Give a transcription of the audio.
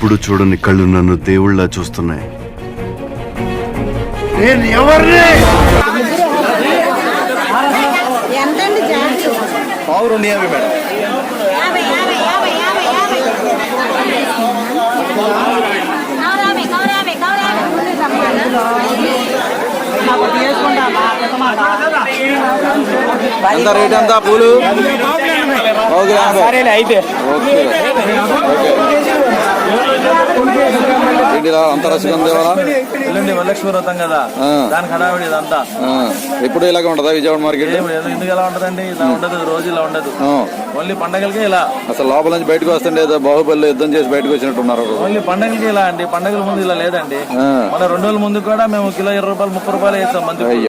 ఎప్పుడు చూడని కళ్ళు నన్ను దేవుళ్ళ చూస్తున్నాయి. నేను ఎవరిని ఎంతండి జాతి? పావు 250 మేడం. 50. ఎంత రేట్ ఎంత పూలు? అయితే అంత రసికం దేవాలా ఎల్లుండి వరలక్ష్మి వ్రతం కదా, దానికి హడావిడి ఇదంతా. ఎప్పుడు ఇలాగే ఉంటదా విజయవాడ మార్కెట్? ఎందుకు ఎలా ఉంటదండి? ఇలా ఉండదు, రోజు ఇలా ఉండదు. ఓన్లీ పండగలకే ఇలా. అసలు లోపల నుంచి బయటకు వస్తుండే ఏదో బాహుబలి యుద్ధం చేసి బయటకు వచ్చినట్టున్నారు. ఓన్లీ పండగలకి ఇలా అండి. పండగల ముందు ఇలా లేదండి. మన 2 రోజుల ముందు కూడా మేము కిలో 20 రూపాయలు 30 రూపాయలు వేస్తాం మంది.